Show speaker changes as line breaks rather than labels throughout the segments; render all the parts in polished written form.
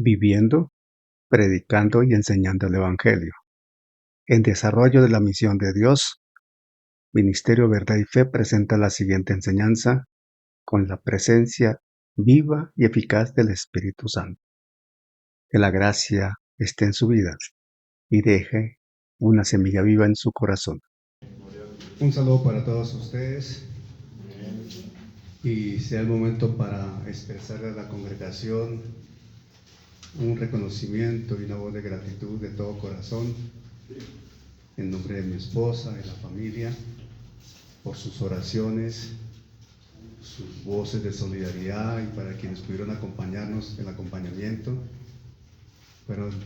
viviendo, predicando y enseñando el Evangelio. En desarrollo de la misión de Dios, Ministerio Verdad y Fe presenta la siguiente enseñanza con la presencia viva y eficaz del Espíritu Santo. Que la gracia esté en su vida y deje una semilla viva en su corazón.
Un saludo para todos ustedes y sea el momento para expresarle a la congregación un reconocimiento y una voz de gratitud de todo corazón en nombre de mi esposa, de la familia, por sus oraciones, sus voces de solidaridad y para quienes pudieron acompañarnos en el acompañamiento.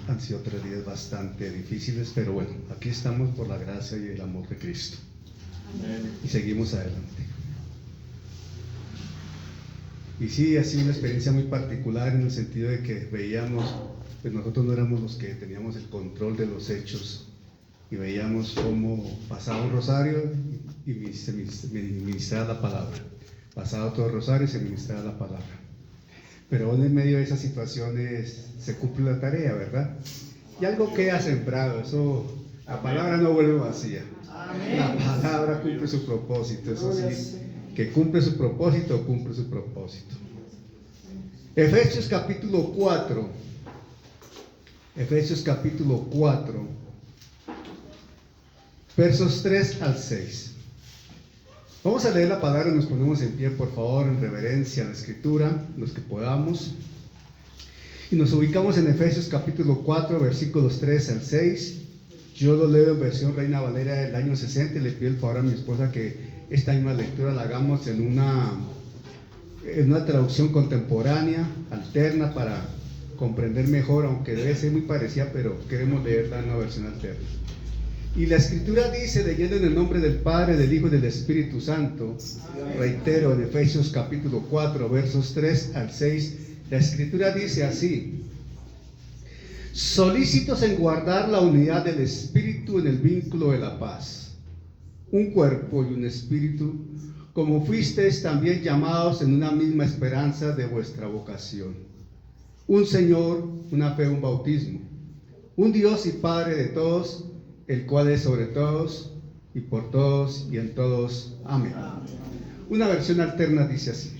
Han sido 3 días bastante difíciles, pero bueno, aquí estamos por la gracia y el amor de Cristo. Amén. Y seguimos adelante. Y sí, ha sido una experiencia muy particular en el sentido de que veíamos, pues nosotros no éramos los que teníamos el control de los hechos y veíamos cómo pasaba un rosario y se ministraba la palabra. Pasaba otro rosario y se ministraba la palabra. Pero aún en medio de esas situaciones se cumple la tarea, ¿verdad? Y algo queda sembrado, eso, la palabra no vuelve vacía. Amén. La palabra cumple su propósito, eso sí, que cumple su propósito, cumple su propósito. Efesios capítulo 4, versos 3 al 6. Vamos a leer la palabra y nos ponemos en pie, por favor, en reverencia a la Escritura, los que podamos. Y nos ubicamos en Efesios capítulo 4, versículos 3 al 6. Yo lo leo en versión Reina Valera del año 60 y le pido el favor a mi esposa que esta misma lectura la hagamos en una traducción contemporánea, alterna, para comprender mejor, aunque debe ser muy parecida, pero queremos leerla en una versión alterna. Y la Escritura dice, leyendo en el nombre del Padre, del Hijo y del Espíritu Santo, reitero, en Efesios capítulo 4, versos 3 al 6, la Escritura dice así: solícitos en guardar la unidad del Espíritu en el vínculo de la paz, un cuerpo y un espíritu, como fuisteis también llamados en una misma esperanza de vuestra vocación, un Señor, una fe, un bautismo, un Dios y Padre de todos, el cual es sobre todos y por todos y en todos. Amén. Una versión alterna dice así: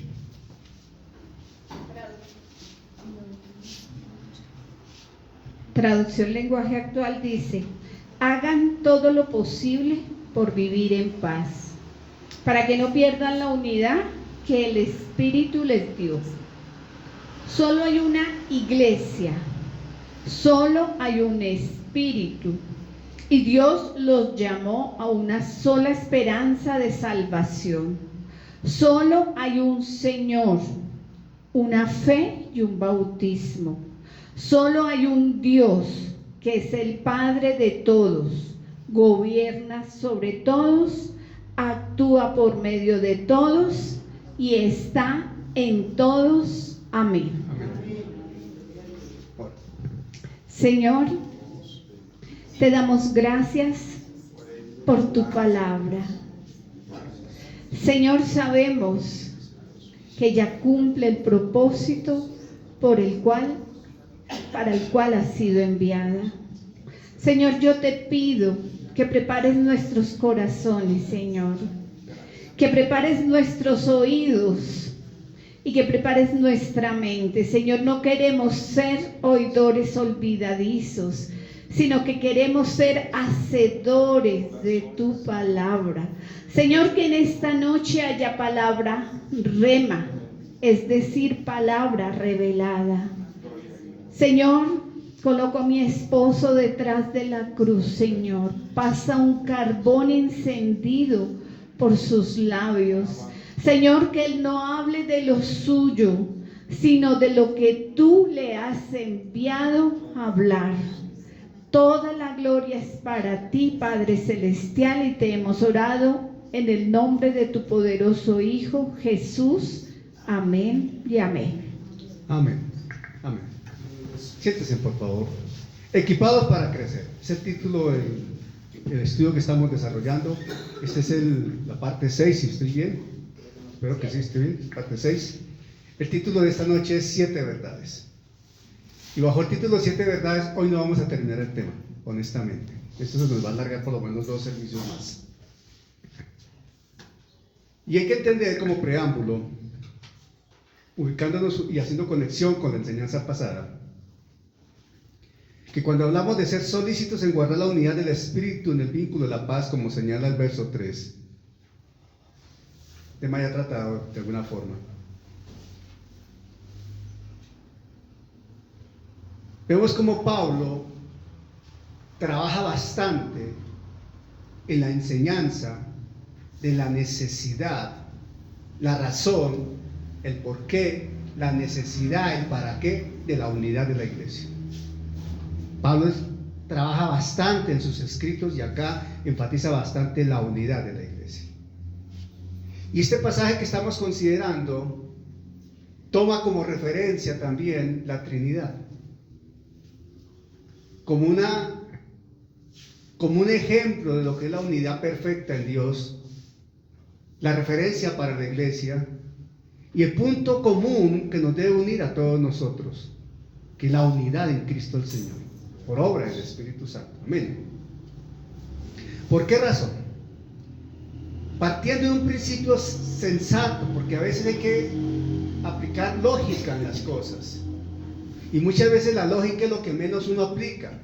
Traducción lenguaje actual dice: hagan todo lo posible por vivir en paz, para que no pierdan la unidad que el Espíritu les dio. Solo hay una iglesia, solo hay un Espíritu, y Dios los llamó a una sola esperanza de salvación. Solo hay un Señor, una fe y un bautismo. Solo hay un Dios que es el Padre de todos, gobierna sobre todos, actúa por medio de todos y está en todos. Amén. Amén. Señor, te damos gracias por tu palabra. Señor, sabemos que ya cumple el propósito para el cual ha sido enviada. Señor, yo te pido que prepares nuestros corazones, Señor, que prepares nuestros oídos y que prepares nuestra mente. Señor, no queremos ser oidores olvidadizos, sino que queremos ser hacedores de tu palabra. Señor, que en esta noche haya palabra rema, es decir, palabra revelada. Señor, coloco a mi esposo detrás de la cruz, Señor. Pasa un carbón encendido por sus labios. Señor, que él no hable de lo suyo, sino de lo que tú le has enviado a hablar. Toda la gloria es para ti, Padre Celestial, y te hemos orado en el nombre de tu poderoso Hijo, Jesús. Amén y amén.
Amén. Amén. Siéntese, por favor. Equipados para crecer. Es el título del estudio que estamos desarrollando. Esta es la parte 6, si estoy bien. Espero que sí esté bien. Parte 6. El título de esta noche es 7 verdades. Y bajo el título 7 verdades, hoy no vamos a terminar el tema, honestamente. Esto se nos va a alargar por lo menos 2 servicios más. Y hay que entender como preámbulo, ubicándonos y haciendo conexión con la enseñanza pasada, que cuando hablamos de ser solícitos en guardar la unidad del Espíritu en el vínculo de la paz, como señala el verso 3, tema ya tratado de alguna forma. Vemos como Pablo trabaja bastante en la enseñanza de la necesidad, la razón, el porqué, la necesidad, el para qué de la unidad de la iglesia. Pablo trabaja bastante en sus escritos y acá enfatiza bastante la unidad de la iglesia. Y este pasaje que estamos considerando toma como referencia también la Trinidad, como un ejemplo de lo que es la unidad perfecta en Dios, la referencia para la iglesia y el punto común que nos debe unir a todos nosotros, que es la unidad en Cristo el Señor, por obra del Espíritu Santo. Amén. ¿Por qué razón? Partiendo de un principio sensato, porque a veces hay que aplicar lógica en las cosas. Y muchas veces la lógica es lo que menos uno aplica.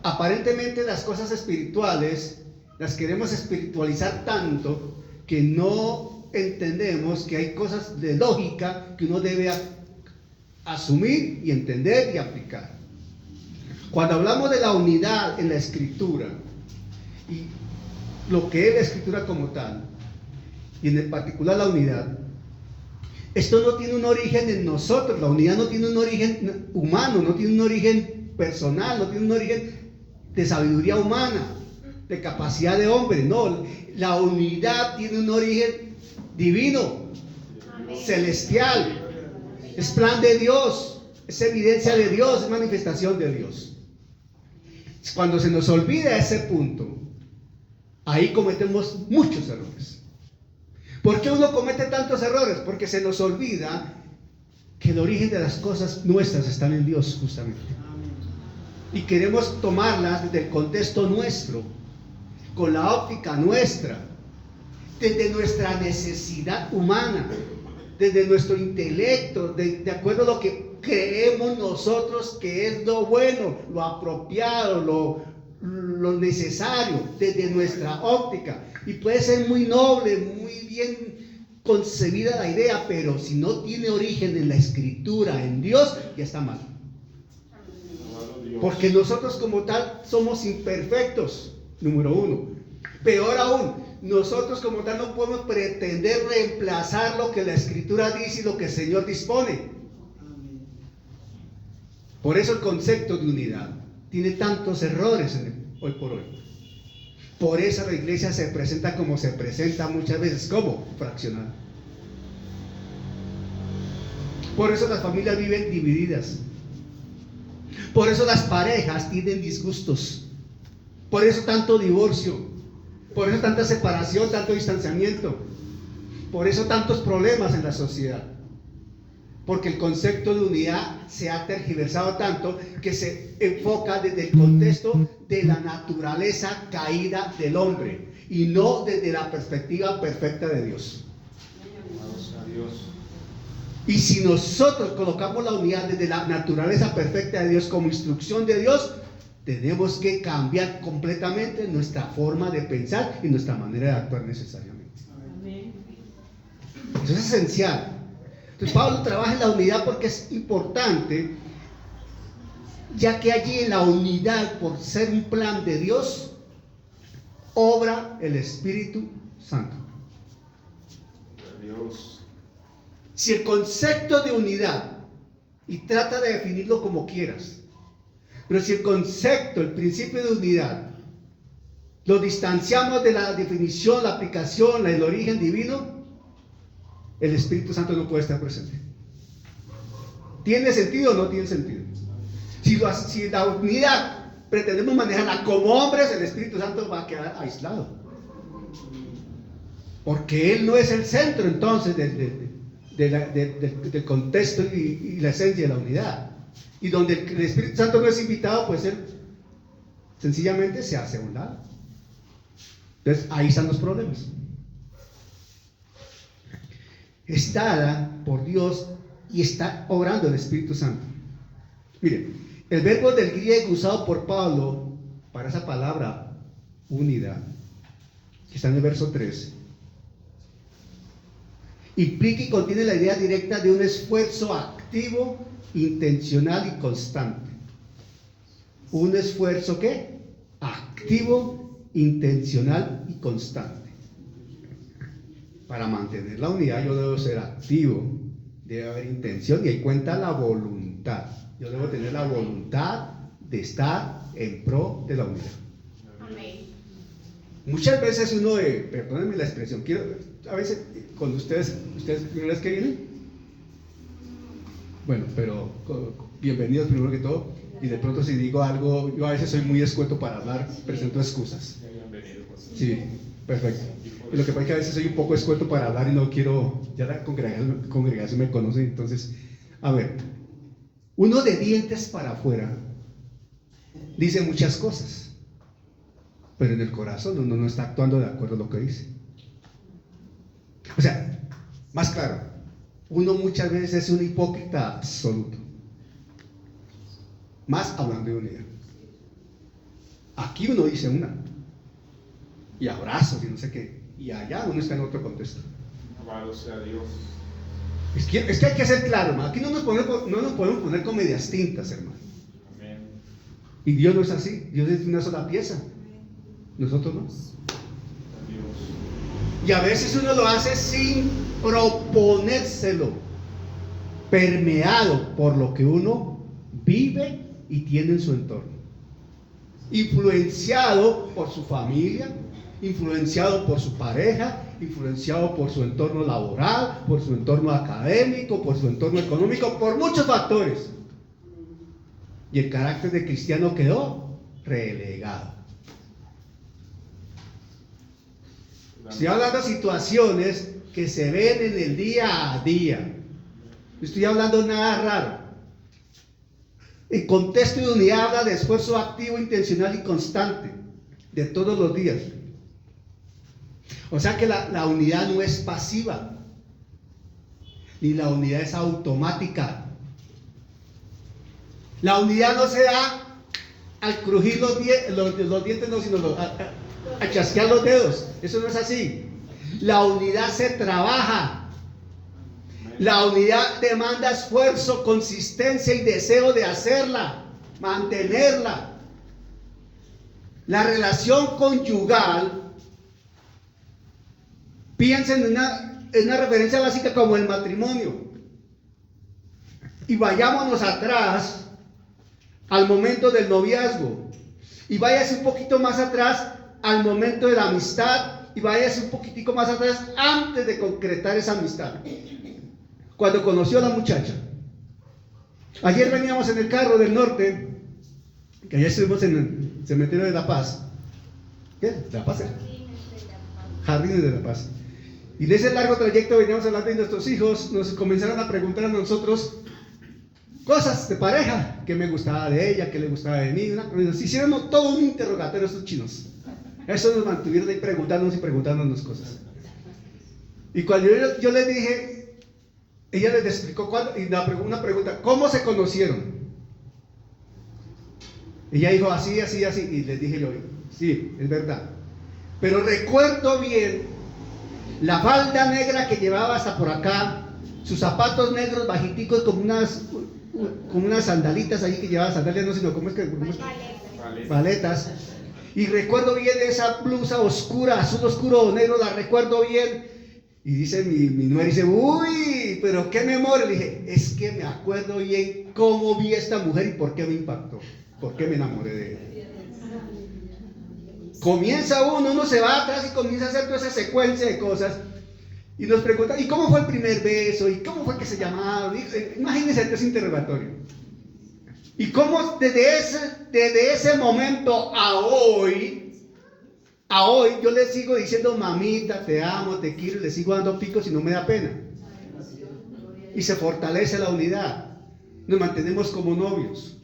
Aparentemente las cosas espirituales las queremos espiritualizar tanto que no entendemos que hay cosas de lógica que uno debe asumir y entender y aplicar. Cuando hablamos de la unidad en la Escritura y lo que es la Escritura como tal, y en el particular la unidad, esto no tiene un origen en nosotros. La unidad no tiene un origen humano, no tiene un origen personal, no tiene un origen de sabiduría humana, de capacidad de hombre. No, la unidad tiene un origen divino, celestial. Es plan de Dios, es evidencia de Dios, es manifestación de Dios. Cuando se nos olvida ese punto, ahí cometemos muchos errores. ¿Por qué uno comete tantos errores? Porque se nos olvida que el origen de las cosas nuestras están en Dios, justamente. Y queremos tomarlas desde el contexto nuestro, con la óptica nuestra, desde nuestra necesidad humana, desde nuestro intelecto, de acuerdo a lo que creemos nosotros que es lo bueno, lo apropiado, lo necesario, desde nuestra óptica. Y puede ser muy noble, muy bien concebida la idea, pero si no tiene origen en la Escritura, en Dios, ya está mal. Porque nosotros como tal somos imperfectos, número uno. Peor aún, nosotros como tal no podemos pretender reemplazar lo que la Escritura dice y lo que el Señor dispone. Por eso el concepto de unidad tiene tantos errores hoy por hoy. Por eso la iglesia se presenta como se presenta muchas veces, como fraccionada. Por eso las familias viven divididas. Por eso las parejas tienen disgustos. Por eso tanto divorcio. Por eso tanta separación, tanto distanciamiento. Por eso tantos problemas en la sociedad. Porque el concepto de unidad se ha tergiversado tanto que se enfoca desde el contexto de la naturaleza caída del hombre y no desde la perspectiva perfecta de Dios. Y si nosotros colocamos la unidad desde la naturaleza perfecta de Dios como instrucción de Dios, tenemos que cambiar completamente nuestra forma de pensar y nuestra manera de actuar necesariamente. Eso es esencial. Entonces Pablo trabaja en la unidad porque es importante, ya que allí en la unidad, por ser un plan de Dios, obra el Espíritu Santo.
Dios.
Si el concepto de unidad, y trata de definirlo como quieras, pero si el concepto, el principio de unidad, lo distanciamos de la definición, la aplicación, el origen divino, el Espíritu Santo no puede estar presente. ¿Tiene sentido o no tiene sentido? Si la unidad pretendemos manejarla como hombres, el Espíritu Santo va a quedar aislado. Porque Él no es el centro entonces del contexto y la esencia de la unidad. Y donde el Espíritu Santo no es invitado, pues él sencillamente se hace a un lado. Entonces ahí están los problemas. Está dada por Dios y está obrando el Espíritu Santo. Miren, el verbo del griego usado por Pablo para esa palabra unidad, que está en el verso 3, implica y contiene la idea directa de un esfuerzo activo, intencional y constante. Un esfuerzo ¿qué? Activo, intencional y constante. Para mantener la unidad yo debo ser activo, debe haber intención y ahí cuenta la voluntad. Yo debo tener la voluntad de estar en pro de la unidad. Amén. Muchas veces uno perdónenme la expresión, a veces cuando ustedes primera vez que vienen, bueno, pero bienvenidos primero que todo, y de pronto si digo algo, yo a veces soy muy escueto para hablar, presento excusas. Sí, perfecto. Y lo que pasa es que a veces soy un poco escueto para hablar y no quiero, ya la congregación me conoce, entonces, a ver, uno de dientes para afuera dice muchas cosas, pero en el corazón uno no está actuando de acuerdo a lo que dice. O sea, más claro, uno muchas veces es un hipócrita absoluto, más hablando de unidad. Aquí uno dice una, y abrazos y no sé qué, y allá uno está en otro contexto.
Alabado sea Dios.
Es que hay que ser claro, hermano. Aquí no nos podemos poner con medias tintas, hermano.
Amén.
Y Dios no es así. Dios es una sola pieza. Nosotros no.
Dios.
Y a veces uno lo hace sin proponérselo, permeado por lo que uno vive y tiene en su entorno, influenciado por su familia, influenciado por su pareja, influenciado por su entorno laboral, por su entorno académico, por su entorno económico, por muchos factores. Y el carácter de cristiano quedó relegado. Estoy hablando de situaciones que se ven en el día a día. No estoy hablando de nada raro. El contexto de unidad habla de esfuerzo activo, intencional y constante, de todos los días. O sea que la unidad no es pasiva, ni la unidad es automática. La unidad no se da al crujir los dientes, no, sino a chasquear los dedos. Eso no es así. La unidad se trabaja. La unidad demanda esfuerzo, consistencia y deseo de hacerla, mantenerla. La relación conyugal, piensen en una referencia básica como el matrimonio. Y vayámonos atrás al momento del noviazgo. Y váyase un poquito más atrás al momento de la amistad. Y váyase un poquitico más atrás antes de concretar esa amistad. Cuando conoció a la muchacha. Ayer veníamos en el carro del norte, que ayer estuvimos en el cementerio de La Paz. ¿Qué? ¿De La Paz? Jardines de La Paz. Y de ese largo trayecto veníamos hablando de nuestros hijos, nos comenzaron a preguntar a nosotros cosas de pareja, qué me gustaba de ella, qué le gustaba de mí. Nos hicieron todo un interrogatorio estos chinos. Eso nos mantuvieron ahí preguntándonos cosas. Y cuando yo les dije, ella les explicó y una pregunta, ¿cómo se conocieron? Ella dijo así, así, así, y les dije yo, sí, es verdad. Pero recuerdo bien la falda negra que llevaba hasta por acá, sus zapatos negros bajiticos como unas sandalitas ahí que llevaba, sandalias no, sino como es que paletas. Y recuerdo bien esa blusa oscura, azul oscuro o negro, la recuerdo bien. Y dice mi nuera, dice, uy, pero qué memoria. Le dije, es que me acuerdo bien cómo vi a esta mujer y por qué me impactó, por qué me enamoré de ella. Comienza uno se va atrás y comienza a hacer toda esa secuencia de cosas. Y nos pregunta, ¿y cómo fue el primer beso? ¿Y cómo fue que se llamaban? Imagínense ese interrogatorio. Y cómo desde ese momento a hoy yo le sigo diciendo, mamita, te amo, te quiero, y le sigo dando picos y no me da pena. Y se fortalece la unidad. nos mantenemos como novios.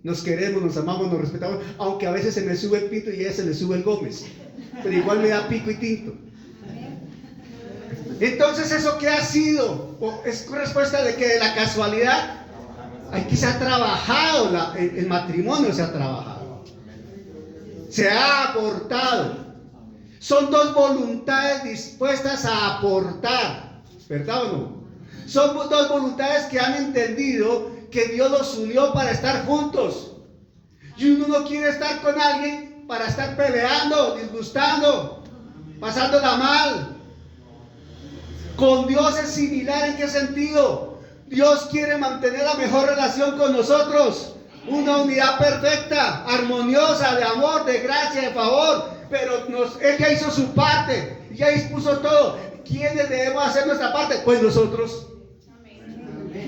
Nos queremos, nos amamos, nos respetamos, aunque a veces se me sube el Pinto y a ella se le sube el Gómez, pero igual me da pico y tinto. Entonces, ¿eso qué ha sido? Es respuesta de que de la casualidad. Aquí se ha trabajado, el matrimonio se ha trabajado, se ha aportado. Son dos voluntades dispuestas a aportar, ¿verdad o no? Son dos voluntades que han entendido que Dios los unió para estar juntos. Y uno no quiere estar con alguien para estar peleando, disgustando, pasándola mal. Con Dios es similar. ¿En qué sentido? Dios quiere mantener la mejor relación con nosotros, una unidad perfecta, armoniosa, de amor, de gracia, de favor, pero Él ya hizo su parte, ya dispuso todo. ¿Quiénes debemos hacer nuestra parte? Pues nosotros.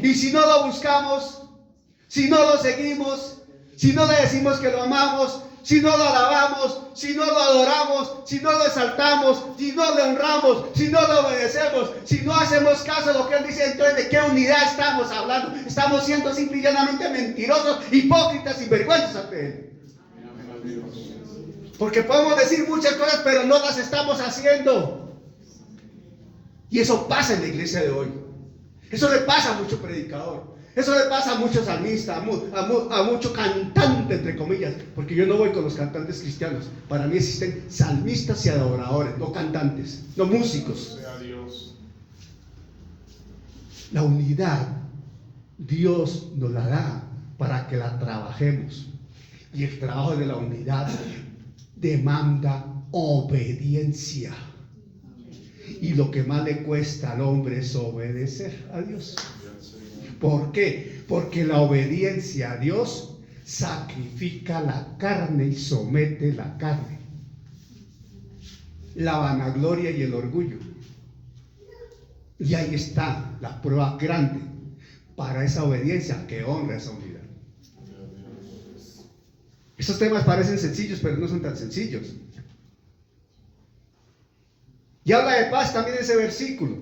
Y si no lo buscamos, si no lo seguimos, si no le decimos que lo amamos, si no lo alabamos, si no lo adoramos, si no lo exaltamos, si no le honramos, si no lo obedecemos, si no hacemos caso a lo que Él dice, entonces ¿de qué unidad estamos hablando? Estamos siendo simple y llanamente mentirosos, hipócritas y vergüenzas ante Él. Porque podemos decir muchas cosas, pero no las estamos haciendo. Y eso pasa en la iglesia de hoy. Eso le pasa a mucho predicador. Eso le pasa a muchos salmistas, a mucho cantante, entre comillas, porque yo no voy con los cantantes cristianos. Para mí existen salmistas y adoradores, no cantantes, no músicos.
Sea Dios.
La unidad, Dios nos la da para que la trabajemos. Y el trabajo de la unidad demanda obediencia. Y lo que más le cuesta al hombre es obedecer a Dios. ¿Por qué? Porque la obediencia a Dios sacrifica la carne y somete la carne. La vanagloria y el orgullo. Y ahí está la prueba grande para esa obediencia que honra esa unidad. Estos temas parecen sencillos, pero no son tan sencillos. Y habla de paz también ese versículo.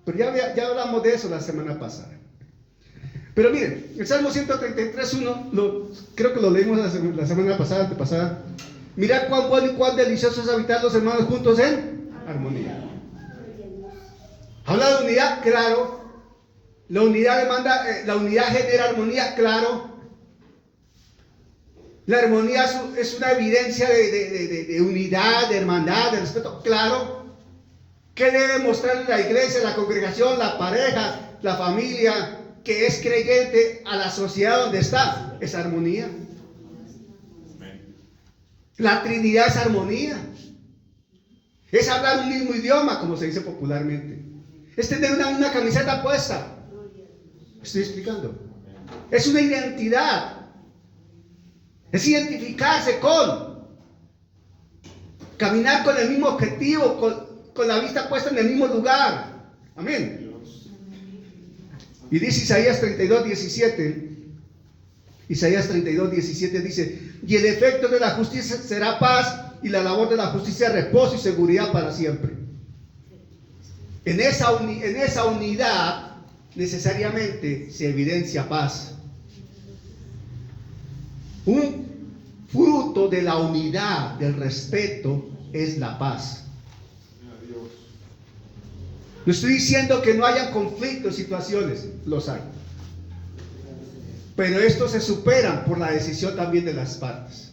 Pero ya hablamos de eso la semana pasada. Pero miren, el Salmo 133:1, creo que lo leímos la semana pasada, antepasada. Mirad cuán bueno y cuán delicioso es habitar los hermanos juntos en armonía. Habla de unidad, claro. La unidad demanda, la unidad genera armonía, claro. La armonía es una evidencia de unidad, de hermandad, de respeto, claro. ¿Qué debe mostrar la iglesia, la congregación, la pareja, la familia que es creyente a la sociedad donde está? Es armonía. La Trinidad es armonía. Es hablar un mismo idioma, como se dice popularmente. Es tener una camiseta puesta. ¿Estoy explicando? Es una identidad. Es identificarse con. Caminar con el mismo objetivo, con la vista puesta en el mismo lugar. Amén. Y dice Isaías 32:17. Isaías 32:17 dice: y el efecto de la justicia será paz, y la labor de la justicia reposo y seguridad para siempre. En esa unidad necesariamente se evidencia paz. Un fruto de la unidad, del respeto, es la paz. No estoy diciendo que no haya conflictos, situaciones, los hay. Pero estos se superan por la decisión también de las partes.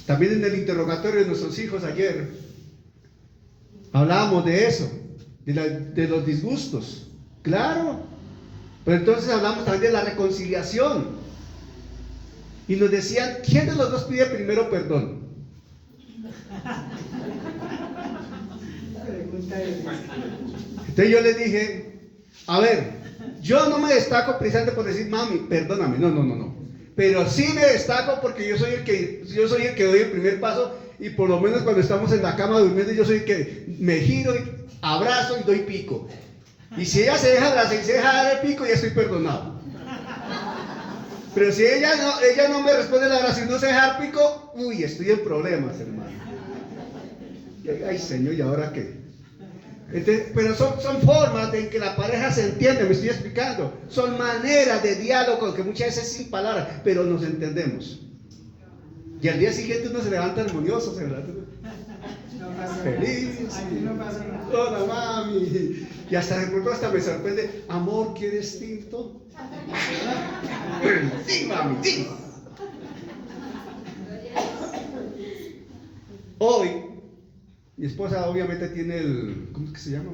También en el interrogatorio de nuestros hijos ayer hablábamos de eso, de los disgustos. Claro, pero entonces hablamos también de la reconciliación. Y nos decían, ¿quién de los dos pide primero perdón? Entonces yo les dije, a ver, yo no me destaco precisamente por decir, mami, perdóname, no. Pero sí me destaco porque yo soy el que doy el primer paso, y por lo menos cuando estamos en la cama durmiendo, yo soy el que me giro, y abrazo y doy pico. Y si ella se deja abrazar y se deja dar el pico, ya estoy perdonado. Pero si ella no me responde el abrazo y no se deja dar pico, uy, estoy en problemas, hermano. Ay, Señor, ¿y ahora qué? Pero son formas de que la pareja se entiende, me estoy explicando. Son maneras de diálogo que muchas veces sin palabras, pero nos entendemos. Y al día siguiente uno se levanta armonioso, se levanta feliz. Hola mami. Y hasta de pronto hasta me sorprende, amor, ¿quieres tinto? Sí, mami, sí. Hoy, mi esposa obviamente tiene ¿cómo es que se llama?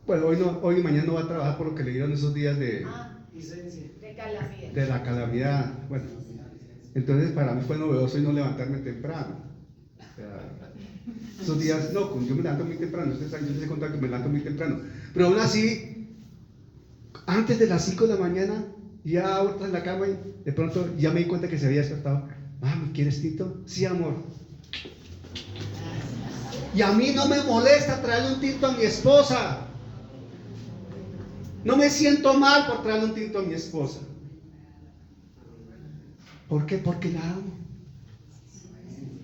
Hoy y mañana no va a trabajar por lo que le dieron esos días de
calamidad.
De la calamidad. Bueno, entonces para mí fue novedoso y no levantarme temprano. O sea, esos días, no, yo me levanto muy temprano, ustedes saben, yo les he contado que me levanto muy temprano. Pero aún así, antes de las 5 de la mañana, ya ahorita en la cama y de pronto ya me di cuenta que se había despertado. Mami, ¿quieres tinto? Sí, amor. Y a mí no me molesta traerle un tinto a mi esposa. No me siento mal por traerle un tinto a mi esposa. ¿Por qué? Porque la amo.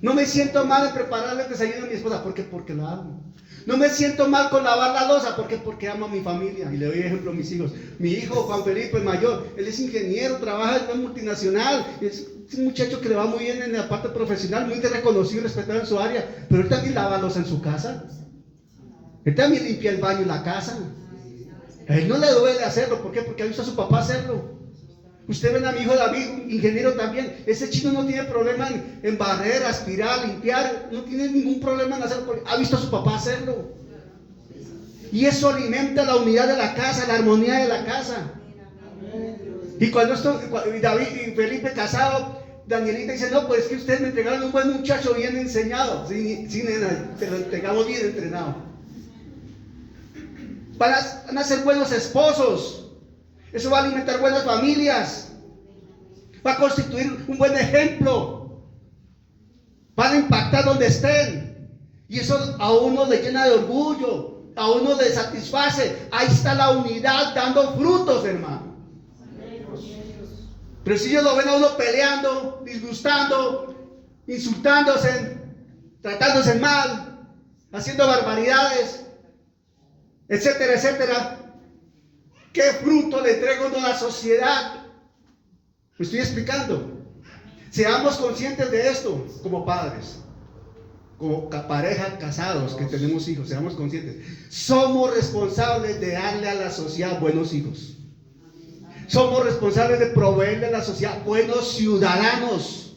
No me siento mal en prepararle el desayuno a mi esposa. ¿Por qué? Porque la amo. No me siento mal con lavar la loza. ¿Por qué? Porque amo a mi familia. Y le doy ejemplo a mis hijos. Mi hijo Juan Felipe, el mayor, él es ingeniero, trabaja en una multinacional. Es un muchacho que le va muy bien en la parte profesional, muy reconocido y respetado en su área. Pero él también lava loza en su casa. Él también limpia el baño y la casa. A él no le duele hacerlo. ¿Por qué? Porque ha visto a su papá hacerlo. Usted ven a mi hijo David, ingeniero también. Ese chino no tiene problema en barrer, aspirar, limpiar. No tiene ningún problema en hacerlo. Ha visto a su papá hacerlo. Y eso alimenta la unidad de la casa, la armonía de la casa. Y cuando David y Felipe casado, Danielita dice, no, pues es que ustedes me entregaron un buen muchacho bien enseñado. Sí, nena, te lo entregamos bien entrenado. Van a ser buenos esposos. Eso va a alimentar buenas familias. Va a constituir un buen ejemplo. Van a impactar donde estén. Y eso a uno le llena de orgullo. A uno le satisface. Ahí está la unidad dando frutos, hermano. Pero si ellos lo ven a uno peleando, disgustando, insultándose, tratándose mal, haciendo barbaridades, etcétera, etcétera, ¿qué fruto le entrega uno a la sociedad? Me estoy explicando. Seamos conscientes de esto como padres, como pareja casados que tenemos hijos. Seamos conscientes. Somos responsables de darle a la sociedad buenos hijos. Somos responsables de proveerle a la sociedad buenos ciudadanos.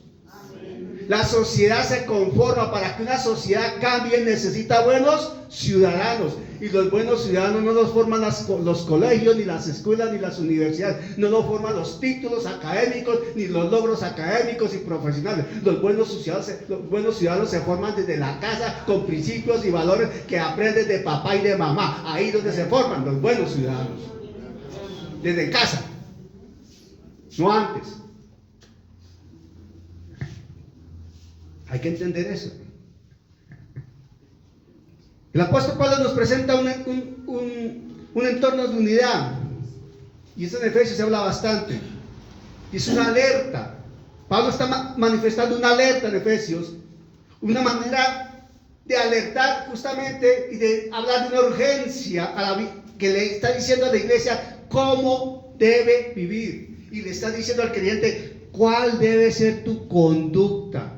La sociedad se conforma. Para que una sociedad cambie necesita buenos ciudadanos. Y los buenos ciudadanos no los forman los colegios, ni las escuelas, ni las universidades. No los forman los títulos académicos, ni los logros académicos y profesionales. Los buenos ciudadanos se forman desde la casa con principios y valores que aprenden de papá y de mamá. Ahí donde se forman los buenos ciudadanos. Desde casa. No antes. Hay que entender eso. El apóstol Pablo nos presenta un entorno de unidad. Y eso en Efesios se habla bastante. Y es una alerta. Pablo está manifestando una alerta en Efesios. Una manera de alertar justamente y de hablar de una urgencia que le está diciendo a la iglesia cómo debe vivir. Y le está diciendo al creyente cuál debe ser tu conducta.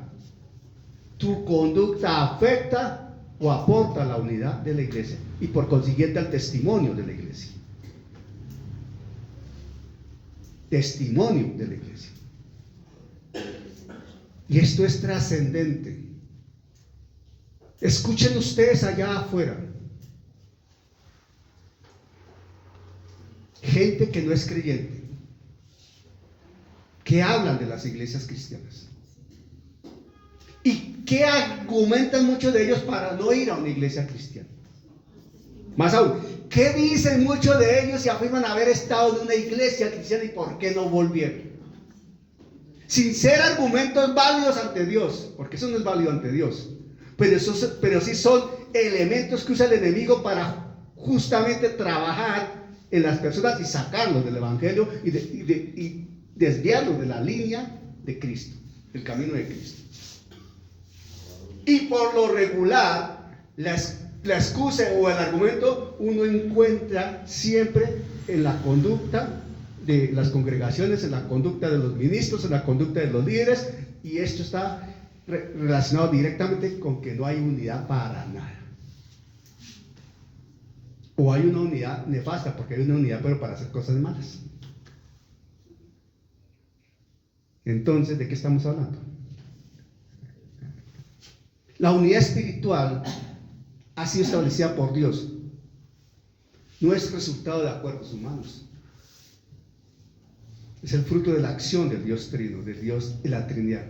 Tu conducta afecta o aporta a la unidad de la iglesia y por consiguiente al testimonio de la iglesia. Testimonio de la iglesia. Y esto es trascendente. Escuchen ustedes allá afuera. Gente que no es creyente, que hablan de las iglesias cristianas. ¿Y qué argumentan muchos de ellos para no ir a una iglesia cristiana? Más aún, ¿qué dicen muchos de ellos y afirman haber estado en una iglesia cristiana y por qué no volvieron? Sin ser argumentos válidos ante Dios, porque eso no es válido ante Dios, pero sí son elementos que usa el enemigo para justamente trabajar en las personas y sacarlos del evangelio y desviarlos de la línea de Cristo, del camino de Cristo. Y por lo regular, la excusa o el argumento uno encuentra siempre en la conducta de las congregaciones, en la conducta de los ministros, en la conducta de los líderes, y esto está relacionado directamente con que no hay unidad para nada. O hay una unidad nefasta, porque hay una unidad pero para hacer cosas malas. Entonces, ¿de qué estamos hablando? La unidad espiritual ha sido establecida por Dios. No es resultado de acuerdos humanos. Es el fruto de la acción del Dios Trino, del Dios de la Trinidad.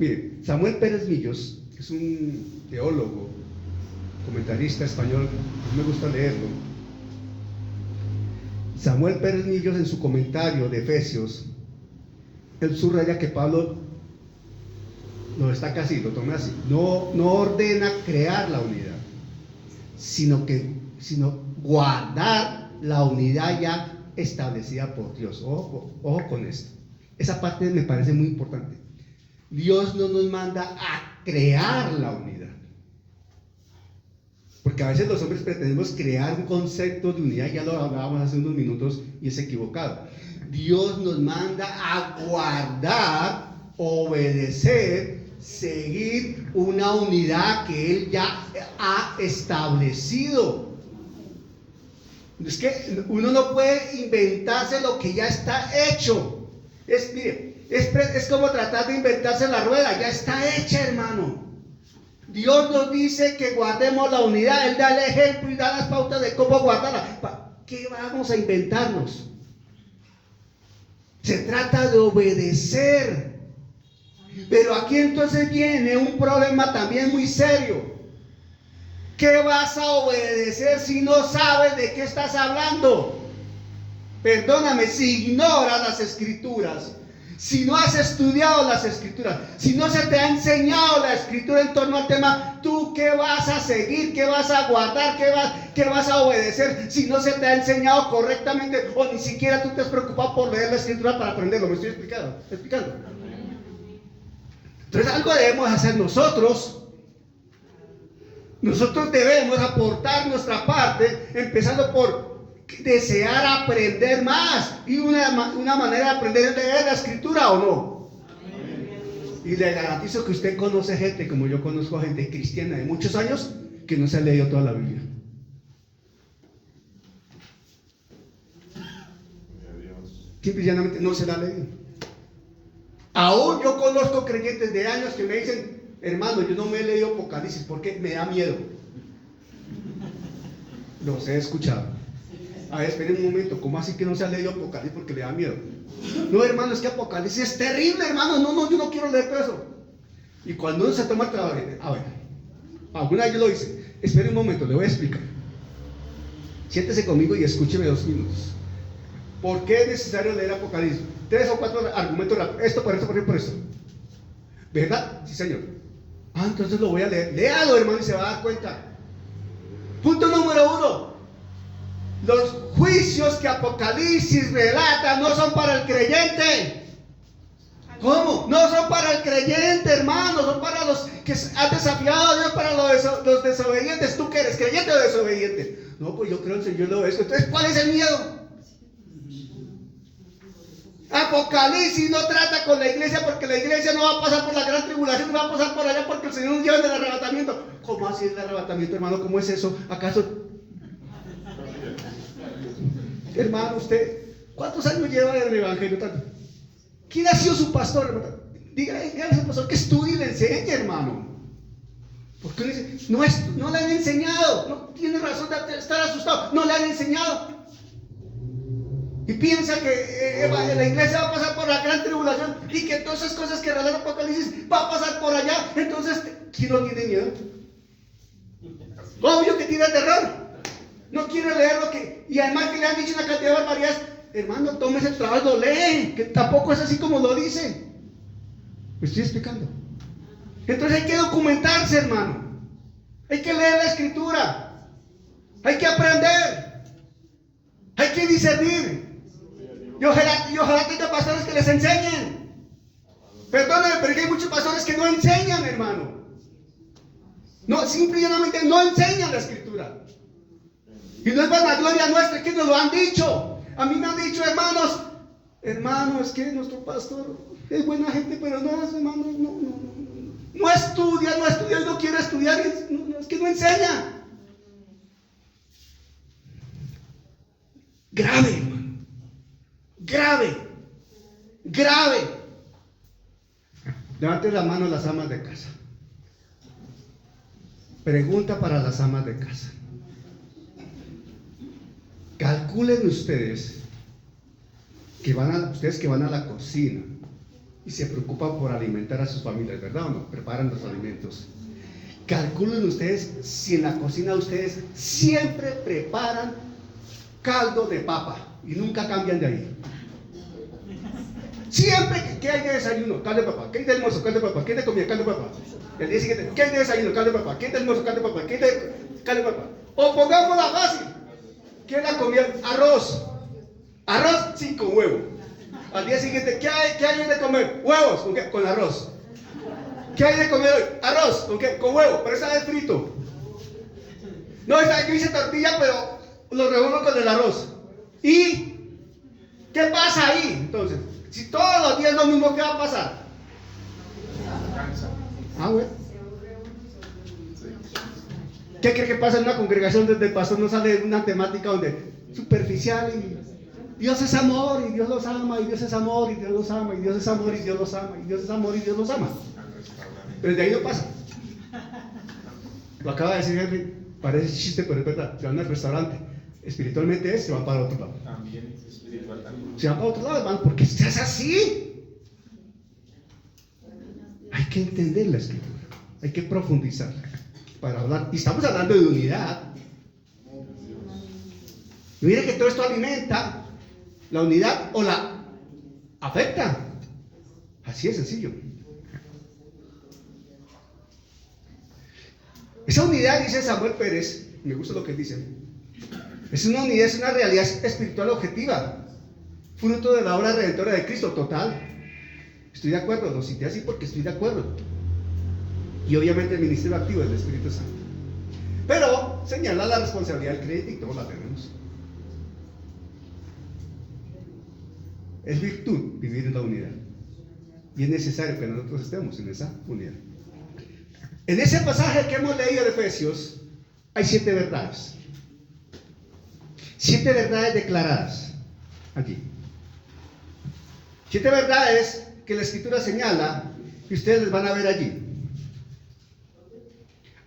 Mire, Samuel Pérez Millos, que es un teólogo, comentarista español, me gusta leerlo. Samuel Pérez Millos, en su comentario de Efesios, él subraya que Pablo lo destaca así, lo toma así: no ordena crear la unidad, sino guardar la unidad ya establecida por Dios. Ojo con esto. Esa parte me parece muy importante. Dios no nos manda a crear la unidad, porque a veces los hombres pretendemos crear un concepto de unidad, ya lo hablábamos hace unos minutos, y es equivocado. Dios nos manda a guardar, obedecer, seguir una unidad que Él ya ha establecido. Es que uno no puede inventarse lo que ya está hecho. Es como tratar de inventarse la rueda, ya está hecha, hermano. Dios nos dice que guardemos la unidad, Él da el ejemplo y da las pautas de cómo guardarla. ¿Qué vamos a inventarnos? Se trata de obedecer. Pero aquí entonces viene un problema también muy serio. ¿Qué vas a obedecer si no sabes de qué estás hablando? Perdóname, si ignoras las Escrituras, si no has estudiado las Escrituras, si no se te ha enseñado la Escritura en torno al tema, ¿tú qué vas a seguir? ¿Qué vas a guardar? ¿Qué vas a obedecer si no se te ha enseñado correctamente, o ni siquiera tú te has preocupado por leer la Escritura para aprenderlo? ¿Me estoy explicando? Entonces algo debemos hacer nosotros. Nosotros debemos aportar nuestra parte, empezando por desear aprender más. Y una manera de aprender es leer la Escritura, ¿o no? Y le garantizo que usted conoce gente, como yo conozco gente cristiana de muchos años, que no se ha leído toda la Biblia. Simplemente no se la ha leído. Aún yo conozco creyentes de años que me dicen: hermano, yo no me he leído Apocalipsis porque me da miedo. Los he escuchado. A ver, esperen un momento, ¿cómo así que no se ha leído Apocalipsis porque le da miedo? No, hermano, es que Apocalipsis es terrible, hermano. No, yo no quiero leer todo eso. Y cuando uno se toma el trabajo, a ver, alguna vez yo lo hice. Esperen un momento, le voy a explicar. Siéntese conmigo y escúcheme 2 minutos. ¿Por qué es necesario leer Apocalipsis? 3 o 4 argumentos rápidos. Esto, por esto. ¿Verdad? Sí, señor. Entonces lo voy a leer. Léalo, hermano, y se va a dar cuenta. Punto número 1. Los juicios que Apocalipsis relata no son para el creyente. ¿Cómo? No son para el creyente, hermano. Son para los que han desafiado a Dios, para los desobedientes. ¿Tú qué eres, creyente o desobediente? No, pues yo creo en el Señor, lo obedezco. Entonces, ¿cuál es el miedo? Apocalipsis no trata con la iglesia, porque la iglesia no va a pasar por la gran tribulación, no va a pasar por allá porque el Señor nos lleva en el arrebatamiento. ¿Cómo así es el arrebatamiento, hermano? ¿Cómo es eso? ¿Acaso? Hermano, usted, ¿cuántos años lleva en el evangelio? ¿Quién ha sido su pastor, hermano? Dígale a ese pastor que estudie y le enseñe, hermano. Porque uno dice: no le han enseñado. No tiene razón de estar asustado. No le han enseñado. Y piensa que la iglesia va a pasar por la gran tribulación y que todas esas cosas que relata Apocalipsis va a pasar por allá. Entonces, ¿quién no tiene miedo? Obvio que tiene terror. No quiere leer lo que... Y además que le han dicho una cantidad de barbaridades. Hermano, tómese el trabajo, lee. Que tampoco es así como lo dice. ¿Me estoy explicando? Entonces hay que documentarse, hermano. Hay que leer la Escritura. Hay que aprender. Hay que discernir. Y ojalá tenga pastores que les enseñen. Perdóname, pero hay muchos pastores que no enseñan, hermano. No, simplemente no enseñan la escritura. Y no es vanagloria nuestra, es que nos lo han dicho. A mí me han dicho, hermanos, es que nuestro pastor es buena gente, pero no, hermano, no estudia, y no quiere estudiar, es que no enseña. Grave, hermano. Grave. Levanten la mano las amas de casa. Pregunta para las amas de casa. Calculen ustedes que van a la cocina y se preocupan por alimentar a sus familias, ¿verdad o no? Preparan los alimentos. Calculen ustedes si en la cocina ustedes siempre preparan caldo de papa y nunca cambian de ahí. Siempre que hay de desayuno, caldo de papa. ¿Qué hay de almuerzo? Caldo de papa. ¿Qué hay de comida? Caldo de papa. Y al día siguiente, ¿qué hay de desayuno? Caldo de papa. ¿Qué hay de almuerzo? Caldo de papa. ¿Qué hay de caldo de papa? O pongámosla fácil. ¿Qué es la comida? Arroz. Arroz, sí, con huevo. Al día siguiente, ¿qué hay de comer? Huevos, ¿con qué? Con arroz. ¿Qué hay de comer hoy? Arroz, ¿con qué? Con huevo, pero esa es frito. No, yo hice tortilla, pero lo revuelvo con el arroz. ¿Y qué pasa ahí? Entonces, si todos los días es lo mismo, ¿qué va a pasar? Bueno. ¿Qué cree que pasa en una congregación donde el pastor no sale de una temática donde superficial y Dios es amor y Dios los ama y Dios es amor y Dios los ama y Dios es amor y Dios los ama y Dios es amor y Dios los ama? Pero de ahí no pasa. Lo acaba de decir Henry, parece chiste, pero es verdad. Se van al restaurante, espiritualmente se van para otro lado.
También es espiritual también.
Se van para otro lado, hermano, porque es así. Hay que entender la escritura, hay que profundizar para hablar. Y estamos hablando de unidad. Y mire que todo esto alimenta la unidad o la afecta. Así es sencillo. Esa unidad, dice Samuel Pérez, me gusta lo que dice, es una unidad, es una realidad espiritual objetiva, fruto de la obra redentora de Cristo, total. Estoy de acuerdo, lo cité así porque estoy de acuerdo. Y obviamente el ministerio activo del Espíritu Santo. Pero señala la responsabilidad del creyente y todos la tenemos. Es virtud vivir en la unidad. Y es necesario que nosotros estemos en esa unidad. En ese pasaje que hemos leído de Efesios, hay 7 verdades. 7 verdades declaradas aquí. 7 verdades que la Escritura señala y ustedes les van a ver allí.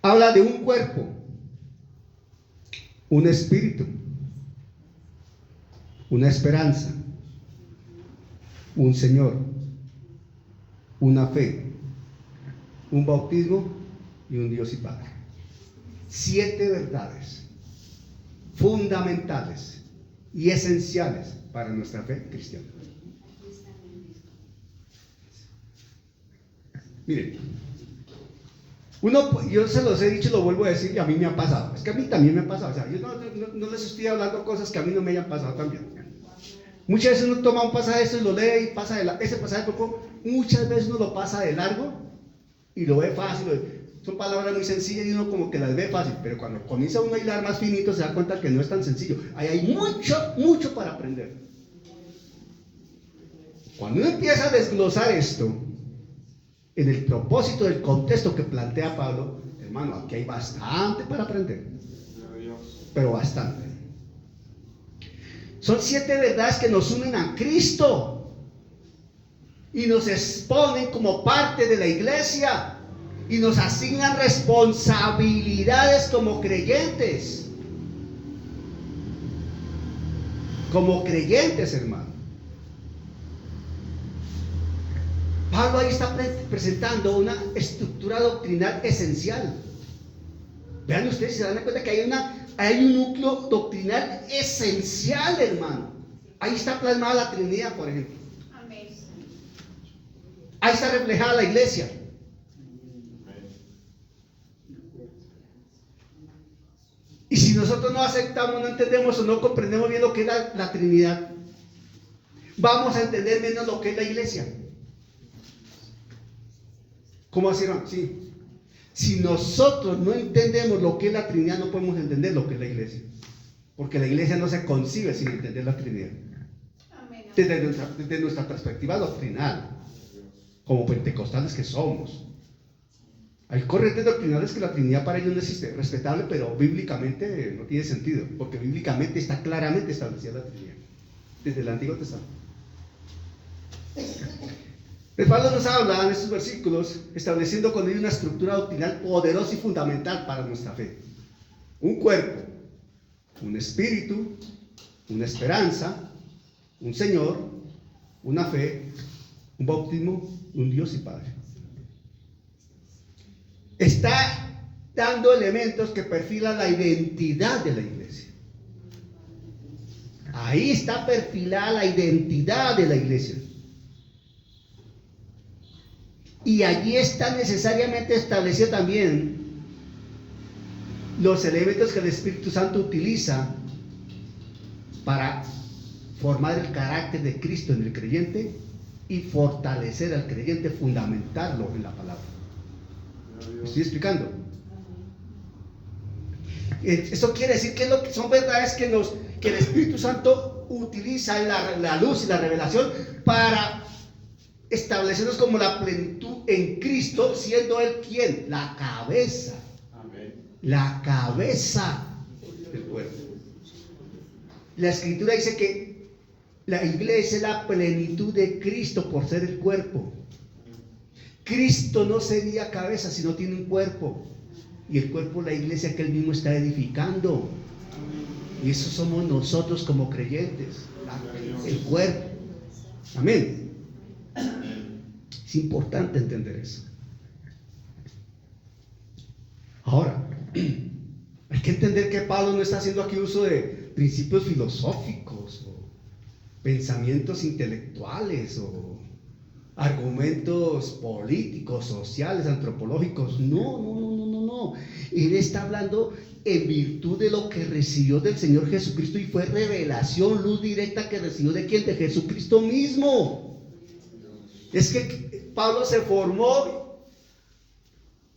Habla de un cuerpo, un espíritu, una esperanza, un Señor, una fe, un bautismo y un Dios y Padre. 7 verdades fundamentales y esenciales para nuestra fe cristiana. Miren, yo se los he dicho y lo vuelvo a decir y a mí me ha pasado. Es que a mí también me ha pasado. O sea, yo no les estoy hablando cosas que a mí no me hayan pasado también. Muchas veces uno toma un pasaje de esto y lo lee y pasa ese pasaje poco. Muchas veces uno lo pasa de largo y lo ve fácil. Son palabras muy sencillas y uno como que las ve fácil, pero cuando comienza uno a hilar más finito se da cuenta que no es tan sencillo. Ahí hay mucho para aprender. Cuando uno empieza a desglosar esto en el propósito del contexto que plantea Pablo, hermano, aquí hay bastante para aprender, pero bastante. Son 7 verdades que nos unen a Cristo y nos exponen como parte de la iglesia y nos asignan responsabilidades como creyentes. Como creyentes, hermano. Pablo ahí está presentando una estructura doctrinal esencial. Vean ustedes, se dan cuenta que hay un núcleo doctrinal esencial, hermano. Ahí está plasmada la Trinidad, por ejemplo.
Amén.
Ahí está reflejada la iglesia. Y si nosotros no aceptamos, no entendemos o no comprendemos bien lo que es la Trinidad, vamos a entender menos lo que es la iglesia. ¿Cómo así, hermano? Sí. Si nosotros no entendemos lo que es la Trinidad, no podemos entender lo que es la iglesia. Porque la iglesia no se concibe sin entender la Trinidad. Desde nuestra perspectiva doctrinal, como pentecostales que somos. Hay corrientes doctrinales que la Trinidad para ellos no existe, respetable, pero bíblicamente no tiene sentido, porque bíblicamente está claramente establecida la Trinidad, desde el Antiguo Testamento. El Pablo nos habla en estos versículos, estableciendo con ellos una estructura doctrinal poderosa y fundamental para nuestra fe. Un cuerpo, un espíritu, una esperanza, un Señor, una fe, un bautismo, un Dios y Padre. Está dando elementos que perfilan la identidad de la iglesia. Ahí está perfilada la identidad de la iglesia. Y allí está necesariamente establecido también los elementos que el Espíritu Santo utiliza para formar el carácter de Cristo en el creyente y fortalecer al creyente, fundamentarlo en la palabra. ¿Me estoy explicando? Esto quiere decir que son verdades que el Espíritu Santo utiliza en la luz y la revelación para establecernos como la plenitud en Cristo, siendo Él ¿quién? La cabeza. Amén. La cabeza del cuerpo. La Escritura dice que la iglesia es la plenitud de Cristo por ser el cuerpo. Cristo no sería cabeza si no tiene un cuerpo. Y el cuerpo es la iglesia que Él mismo está edificando. Y eso somos nosotros como creyentes. El cuerpo. Amén. Es importante entender eso. Ahora, hay que entender que Pablo no está haciendo aquí uso de principios filosóficos o pensamientos intelectuales o argumentos políticos, sociales, antropológicos. No. Él está hablando en virtud de lo que recibió del Señor Jesucristo y fue revelación, luz directa que recibió ¿de quién? De Jesucristo mismo. Es que Pablo se formó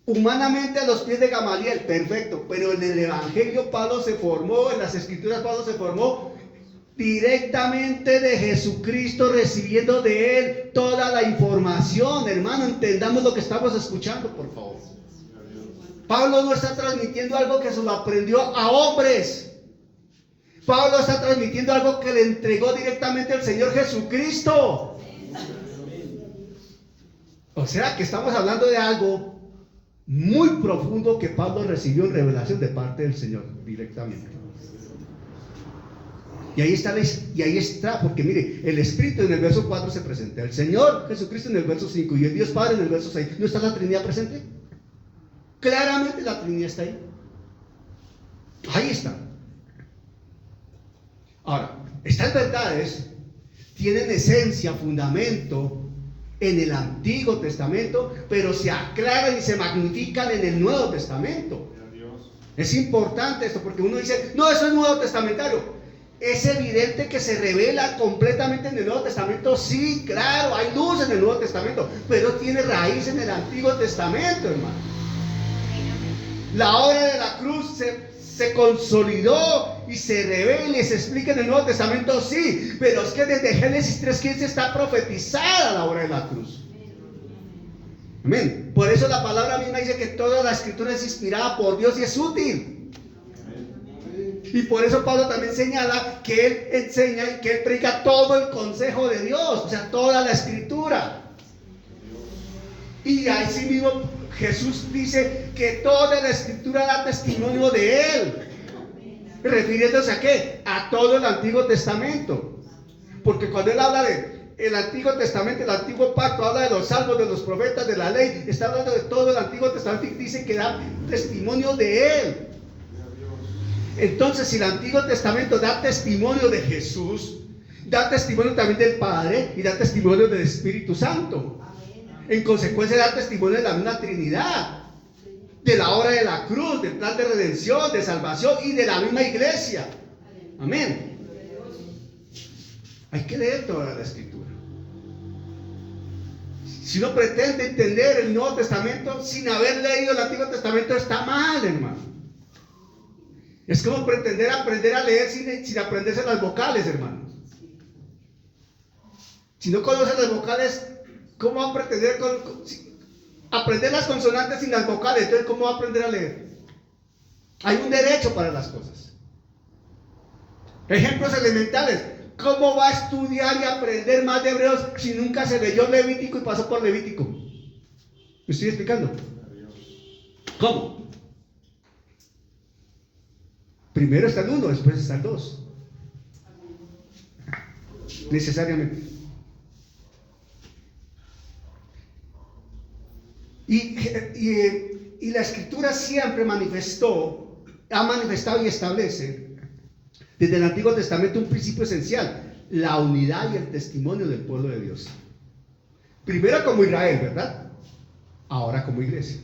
humanamente a los pies de Gamaliel, perfecto, pero en el Evangelio Pablo se formó, en las Escrituras Pablo se formó directamente de Jesucristo, recibiendo de Él toda la información. Hermano, entendamos lo que estamos escuchando, por favor. Pablo no está transmitiendo algo que se lo aprendió a hombres. Pablo está transmitiendo algo que le entregó directamente el Señor Jesucristo. O sea que estamos hablando de algo muy profundo que Pablo recibió en revelación de parte del Señor directamente. Y ahí está, porque mire, el Espíritu en el verso 4 se presenta, el Señor Jesucristo en el verso 5 y el Dios Padre en el verso 6. ¿No está la Trinidad presente? Claramente la Trinidad está ahí. Ahí está. Ahora, estas verdades tienen esencia, fundamento en el Antiguo Testamento, pero se aclaran y se magnifican en el Nuevo Testamento. Es importante esto, porque uno dice, no, eso es Nuevo Testamentario. Es evidente que se revela completamente en el Nuevo Testamento. Sí, claro, hay luz en el Nuevo Testamento, pero tiene raíz en el Antiguo Testamento, hermano. La obra de la cruz se consolidó y se revela y se explica en el Nuevo Testamento, sí, pero es que desde Génesis 3:15 está profetizada la obra de la cruz. Amén. Por eso la palabra misma dice que toda la Escritura es inspirada por Dios y es útil. Y por eso Pablo también señala que él enseña y que él predica todo el consejo de Dios, o sea, toda la Escritura. Y así mismo Jesús dice que toda la Escritura da testimonio de Él. ¿Refiriéndose a qué? A todo el Antiguo Testamento. Porque cuando Él habla de el Antiguo Testamento, el Antiguo Pacto, habla de los salmos, de los profetas, de la ley, está hablando de todo el Antiguo Testamento y dice que da testimonio de Él. Entonces, si el Antiguo Testamento da testimonio de Jesús, da testimonio también del Padre y da testimonio del Espíritu Santo. En consecuencia, da testimonio de la misma Trinidad, de la obra de la cruz, del plan de redención, de salvación y de la misma iglesia. Amén. Hay que leer toda la Escritura. Si uno pretende entender el Nuevo Testamento sin haber leído el Antiguo Testamento, está mal, hermano. Es como pretender aprender a leer sin aprenderse las vocales, hermano. Si no conoce las vocales, ¿cómo va a pretender aprender las consonantes sin las vocales? Entonces, ¿cómo va a aprender a leer? Hay un derecho para las cosas. Ejemplos elementales. ¿Cómo va a estudiar y aprender más de Hebreos si nunca se leyó Levítico y pasó por Levítico? ¿Me estoy explicando? ¿Cómo? Primero está el 1, después está el 2. Necesariamente. Y la Escritura siempre ha manifestado y establece desde el Antiguo Testamento un principio esencial: la unidad y el testimonio del pueblo de Dios. Primero como Israel, ¿verdad? Ahora como iglesia.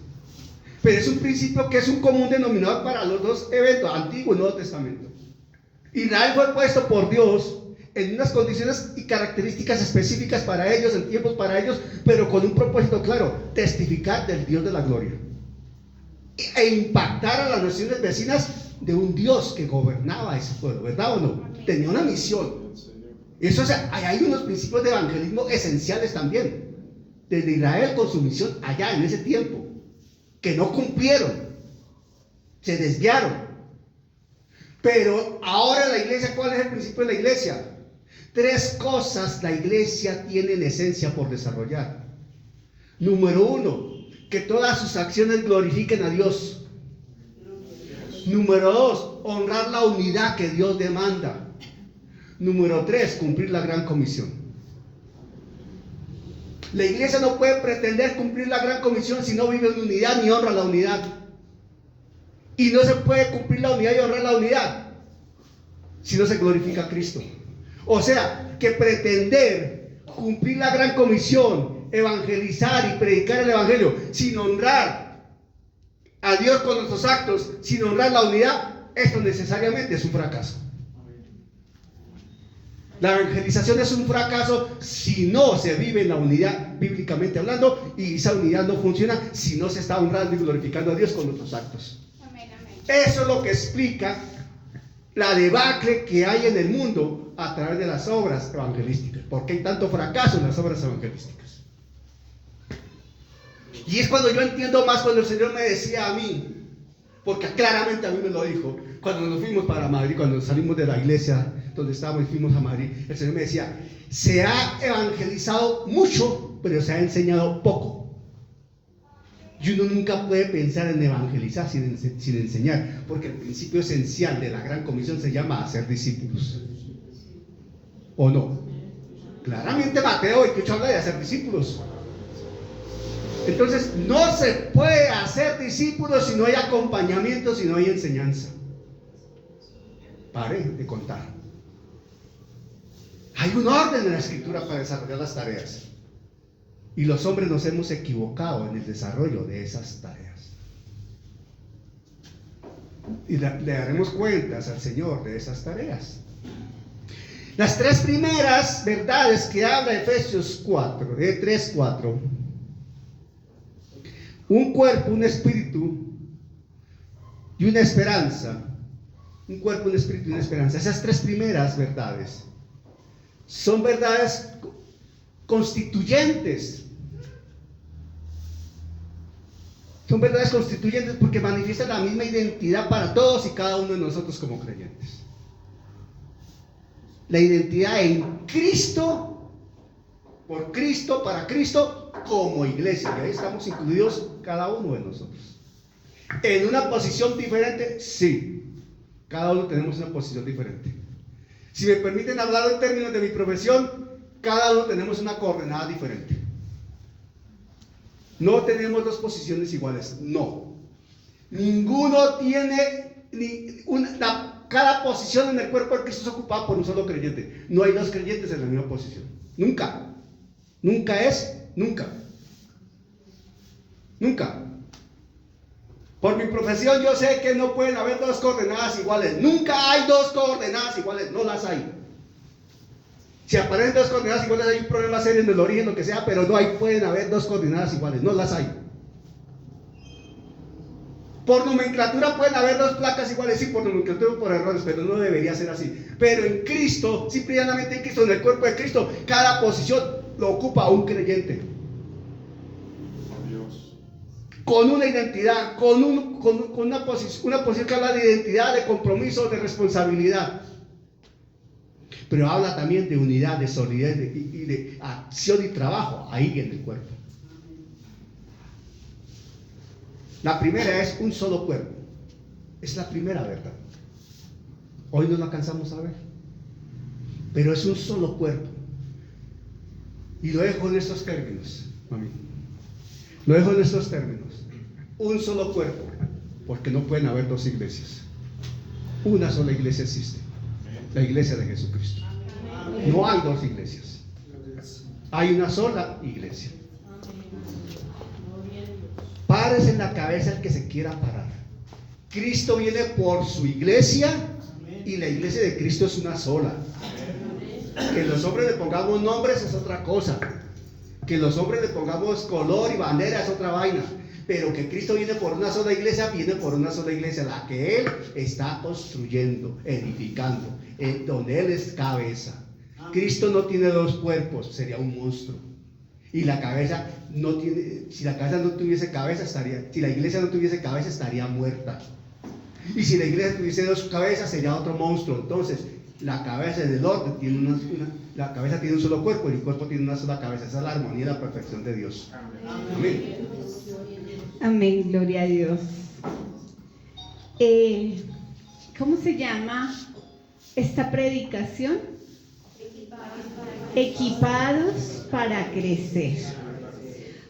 Pero es un principio que es un común denominador para los dos eventos, Antiguo y Nuevo Testamento. Israel fue puesto por Dios en unas condiciones y características específicas para ellos, en tiempos para ellos, pero con un propósito claro: testificar del Dios de la gloria e impactar a las naciones vecinas de un Dios que gobernaba ese pueblo, ¿verdad o no? Tenía una misión. Eso, o sea, hay unos principios de evangelismo esenciales también, desde Israel con su misión allá en ese tiempo, que no cumplieron, se desviaron. Pero ahora la iglesia, ¿cuál es el principio de la iglesia? 3 cosas la iglesia tiene en esencia por desarrollar. Número 1, que todas sus acciones glorifiquen a Dios. Número 2, honrar la unidad que Dios demanda. Número 3, cumplir la gran comisión. La iglesia no puede pretender cumplir la gran comisión si no vive en unidad ni honra la unidad. Y no se puede cumplir la unidad y honrar la unidad si no se glorifica a Cristo. O sea, que pretender cumplir la gran comisión, evangelizar y predicar el evangelio sin honrar a Dios con nuestros actos, sin honrar la unidad, esto necesariamente es un fracaso. La evangelización es un fracaso si no se vive en la unidad bíblicamente hablando, y esa unidad no funciona si no se está honrando y glorificando a Dios con nuestros actos. Eso es lo que explica la debacle que hay en el mundo a través de las obras evangelísticas. ¿Por qué hay tanto fracaso en las obras evangelísticas? Y es cuando yo entiendo más cuando el Señor me decía a mí, porque claramente a mí me lo dijo, cuando nos fuimos para Madrid, cuando salimos de la iglesia donde estábamos y fuimos a Madrid, el Señor me decía: se ha evangelizado mucho, pero se ha enseñado poco. Y uno nunca puede pensar en evangelizar sin enseñar, porque el principio esencial de la gran comisión se llama hacer discípulos. ¿O no? Claramente Mateo 28 habla de hacer discípulos. Entonces no se puede hacer discípulos si no hay acompañamiento, si no hay enseñanza. Pare de contar. Hay un orden en la Escritura para desarrollar las tareas. Y los hombres nos hemos equivocado en el desarrollo de esas tareas. Y le daremos cuentas al Señor de esas tareas. Las 3 primeras verdades que habla Efesios 4, 3:4. Un cuerpo, un espíritu y una esperanza. Un cuerpo, un espíritu y una esperanza. Esas 3 primeras verdades son verdades constituyentes. Son verdades constituyentes porque manifiestan la misma identidad para todos y cada uno de nosotros como creyentes. La identidad en Cristo, por Cristo, para Cristo, como iglesia. Y ahí estamos incluidos cada uno de nosotros. ¿En una posición diferente? Sí. Cada uno tenemos una posición diferente. Si me permiten hablar en términos de mi profesión, cada uno tenemos una coordenada diferente. No tenemos 2 posiciones iguales, no. Ninguno tiene cada posición en el cuerpo de Cristo es ocupada por un solo creyente. No hay 2 creyentes en la misma posición. Nunca. Nunca. Por mi profesión yo sé que no pueden haber 2 coordenadas iguales. Nunca hay 2 coordenadas iguales, no las hay. Si aparecen dos coordenadas iguales, hay un problema serio en el origen, lo que sea, pero no pueden haber dos coordenadas iguales, no las hay. Por nomenclatura pueden haber dos placas iguales, sí, por nomenclatura o por errores, pero no debería ser así. Pero en Cristo, simplemente en Cristo, en el cuerpo de Cristo, cada posición lo ocupa un creyente. Con una identidad, con una posición que habla de identidad, de compromiso, de responsabilidad. Pero habla también de unidad, de solidaridad y de acción y trabajo ahí en el cuerpo. La primera es un solo cuerpo. Es la primera verdad. Hoy no lo alcanzamos a ver. Pero es un solo cuerpo. Y lo dejo en estos términos, mami. Lo dejo en estos términos. Un solo cuerpo. Porque no pueden haber dos iglesias. Una sola iglesia existe. La iglesia de Jesucristo. No hay dos iglesias. Hay una sola iglesia. Párese en la cabeza el que se quiera parar. Cristo viene por su iglesia y la iglesia de Cristo es una sola. Que los hombres le pongamos nombres es otra cosa. Que los hombres le pongamos color y bandera es otra vaina. Pero que Cristo viene por una sola iglesia, viene por una sola iglesia, la que Él está construyendo, edificando, donde Él es cabeza. Cristo no tiene dos cuerpos, sería un monstruo. Y la cabeza no tiene, si la cabeza no tuviese cabeza, si la iglesia no tuviese cabeza, estaría muerta. Y si la iglesia tuviese dos cabezas, sería otro monstruo. Entonces, la cabeza es del orden, la cabeza tiene un solo cuerpo y el cuerpo tiene una sola cabeza. Esa es la armonía y la perfección de Dios. Amén.
Amén, gloria a Dios. ¿Cómo se llama esta predicación? Equipados para crecer.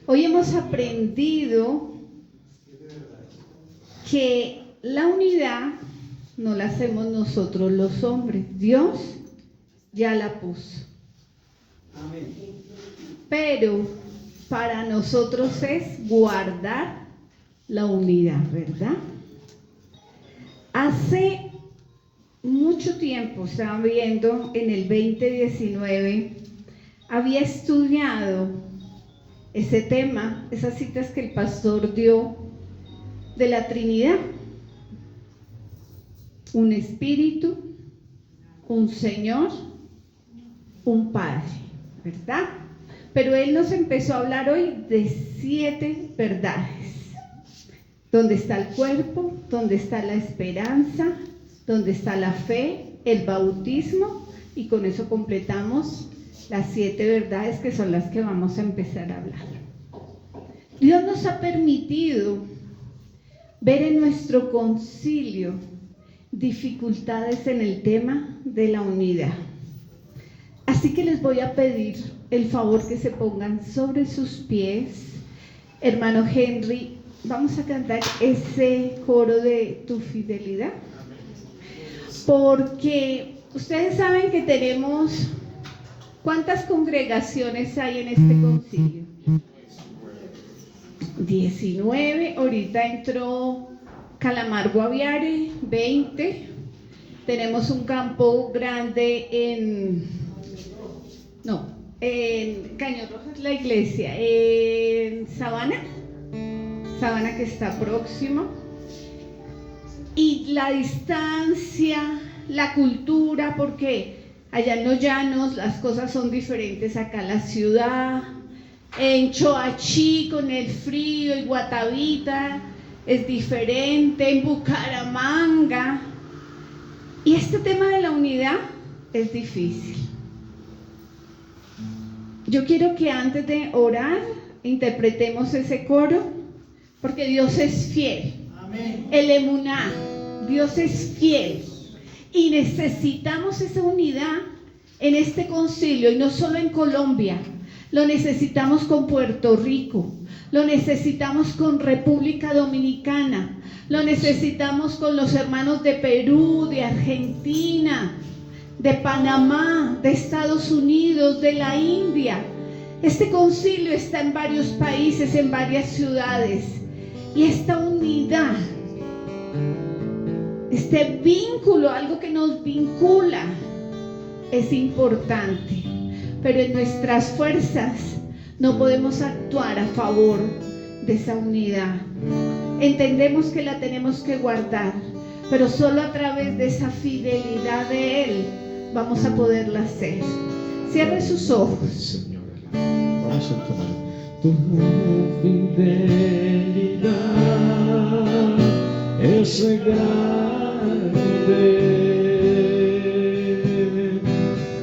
Hoy hemos aprendido que la unidad no la hacemos nosotros los hombres, Dios ya la puso. Pero para nosotros es guardar la unidad, ¿verdad? Hace mucho tiempo, estaba viendo en el 2019, había estudiado ese tema, esas citas que el pastor dio de la Trinidad. Un Espíritu, un Señor, un Padre, ¿verdad? Pero él nos empezó a hablar hoy de 7 verdades. Donde está el cuerpo, donde está la esperanza, donde está la fe, el bautismo, y con eso completamos las 7 verdades que son las que vamos a empezar a hablar. Dios nos ha permitido ver en nuestro concilio dificultades en el tema de la unidad. Así que les voy a pedir el favor que se pongan sobre sus pies. Hermano Henry, vamos a cantar ese coro de Tu Fidelidad. Porque ustedes saben que tenemos, ¿cuántas congregaciones hay en este concilio? 19, ahorita entró Calamar Guaviare, 20. Tenemos un campo grande en Caño Rojo es la iglesia, en Sabana que está próximo. Y la distancia, la cultura, porque allá en los llanos las cosas son diferentes acá en la ciudad. En Choachí con el frío y Guatavita es diferente, en Bucaramanga. Y este tema de la unidad es difícil. Yo quiero que antes de orar interpretemos ese coro, porque Dios es fiel. Amén. El emuná, Dios es fiel. Y necesitamos esa unidad en este concilio, y no solo en Colombia. Lo necesitamos con Puerto Rico, lo necesitamos con República Dominicana, lo necesitamos con los hermanos de Perú, de Argentina, de Panamá, de Estados Unidos, de la India. Este concilio está en varios países, en varias ciudades, y esta unidad, este vínculo, algo que nos vincula, es importante, pero en nuestras fuerzas no podemos actuar a favor de esa unidad. Entendemos que la tenemos que guardar, pero solo a través de esa fidelidad de Él vamos a poderla hacer. Cierre sus ojos.
Señor, vamos a tomar tu fidelidad es grande,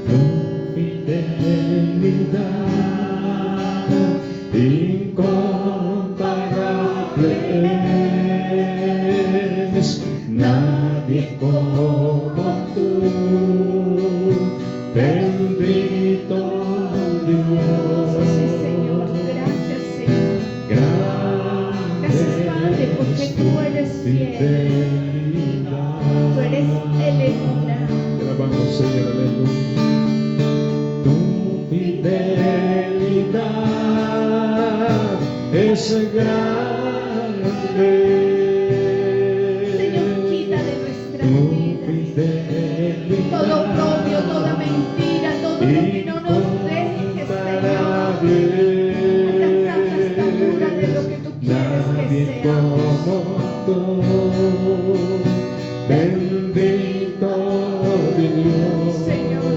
tu fidelidad incomparable es, nadie como tú, bendito Dios.
Sí, Señor, gracias, Señor. Gracias, Padre, porque tú eres fiel. Tú eres el eterno.
Te alabamos, Señor, aleluya. Tu fidelidad es grande.
Señor, quita de nuestras vidas todo oprobio, toda mentira, todo lo que no nos deje, Señor, alcanzar la estatura de lo que tú quieres que seamos.
Bendito Dios,
Señor,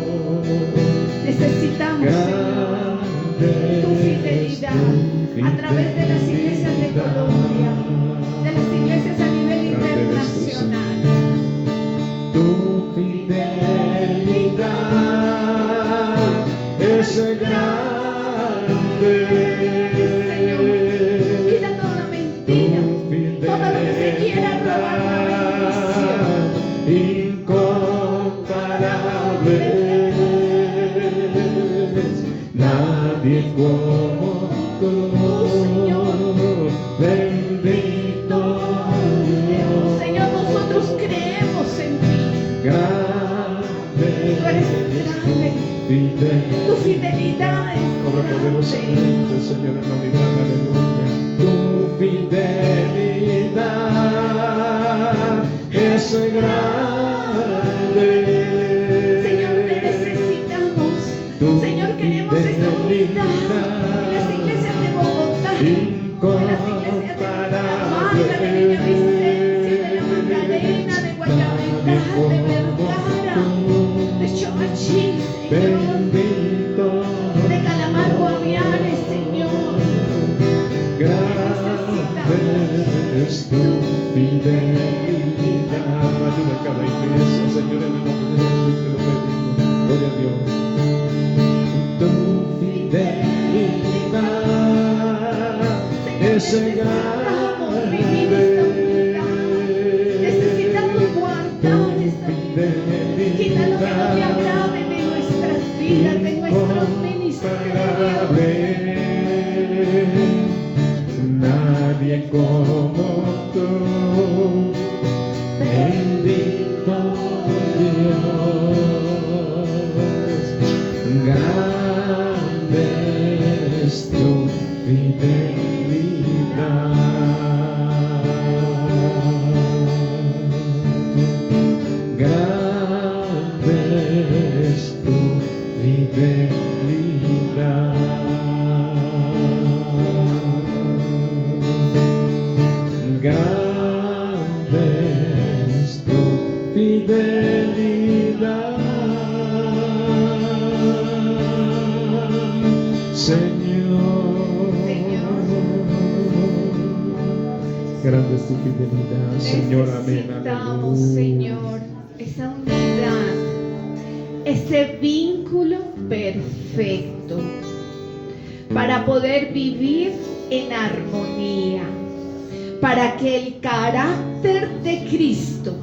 necesitamos, Señor, tu fidelidad a través de las iglesias de Colombia, de las iglesias a nivel internacional.
tu fidelidad es grande.
Señor, quita toda mentira, todo lo que se quiera robar la bendición.
Incomparable, nadie como tú, bendito Dios.
Señor, nosotros creemos en ti.
Grande,
Tú eres grande.
fidel.
Tu fidelidad es
Obra
grande.
poderosamente, Señor, en la unidad, aleluya. Tu fidelidad es grande.
Señor, te necesitamos. Señor, queremos esa unidad en las iglesias de Bogotá, en las iglesias de Bucaramanga, de Villavicencio, de La Magdalena, de Guayabetá, de Vergara, de Choachí, Señor,
Bendito
de Calamar, Guaviare, Señor.
grande es tu fidelidad. Ayuda a cada iglesia, Señor, en el nombre de Jesús te lo pedimos. Gloria a Dios. Tu fidelidad es
Necesitamos vivir esta unidad. Necesitamos guardar esta unidad. Quita lo que no te agrade de nuestras vidas, de nuestros ministerios.
Nadie como tú, bendito Dios, grande es tu fidelidad. Grande es tu fidelidad. Grande es tu fidelidad, Señor. Grande es tu fidelidad, Señor. Amén.
Necesitamos,
Aleluya.
Señor, esa unidad, ese vínculo perfecto para poder vivir en armonía, para que el carácter de Cristo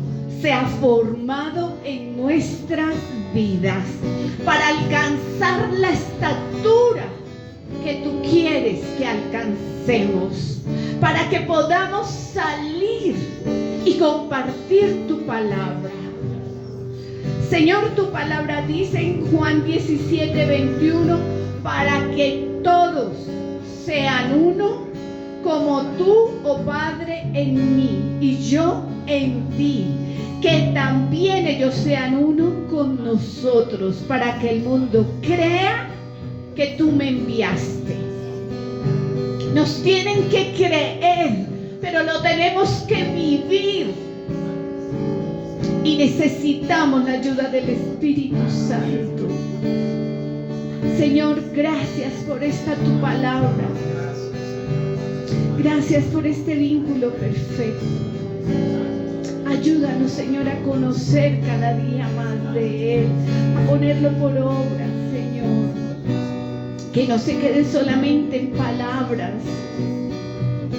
sea formado en nuestras vidas, para alcanzar la estatura que tú quieres que alcancemos, para que podamos salir y compartir tu palabra. Señor, tu palabra dice en Juan 17:21, para que todos sean uno, como tú, oh Padre, en mí y yo en ti, que también ellos sean uno con nosotros, para que el mundo crea que tú me enviaste. Nos tienen que creer, pero lo tenemos que vivir. Y necesitamos la ayuda del Espíritu Santo. Señor, gracias por esta tu palabra. Gracias por este vínculo perfecto. Ayúdanos, Señor, a conocer cada día más de Él, a ponerlo por obra, Señor. Que no se quede solamente en palabras,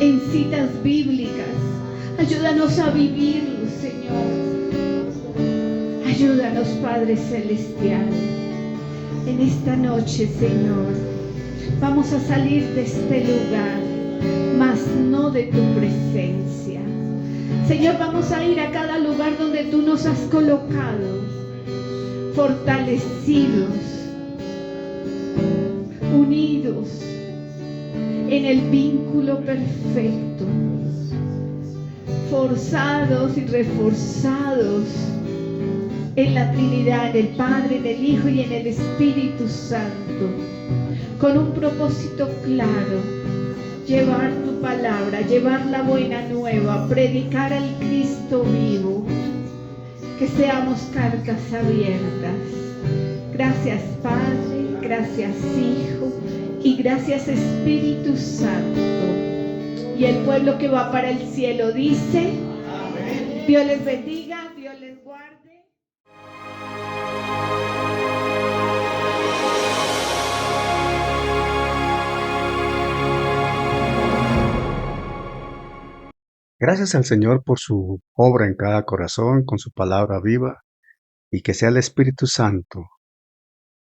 en citas bíblicas. Ayúdanos a vivirlo, Señor. Ayúdanos, Padre Celestial. En esta noche, Señor, vamos a salir de este lugar, mas no de tu presencia. Señor, vamos a ir a cada lugar donde tú nos has colocado, fortalecidos, unidos en el vínculo perfecto, forzados y reforzados en la Trinidad, en el Padre, en el Hijo y en el Espíritu Santo, con un propósito claro: llevar tu palabra, llevar la buena nueva, predicar al Cristo vivo, que seamos cartas abiertas. Gracias, Padre, gracias, Hijo, y gracias, Espíritu Santo. Y el pueblo que va para el cielo dice: amén. Dios les bendiga, Dios les guarde.
Gracias al Señor por su obra en cada corazón, con su palabra viva, y que sea el Espíritu Santo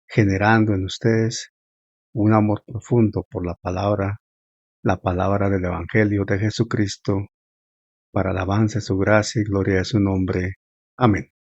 generando en ustedes un amor profundo por la palabra del Evangelio de Jesucristo, para alabanza de su gracia y gloria de su nombre. Amén.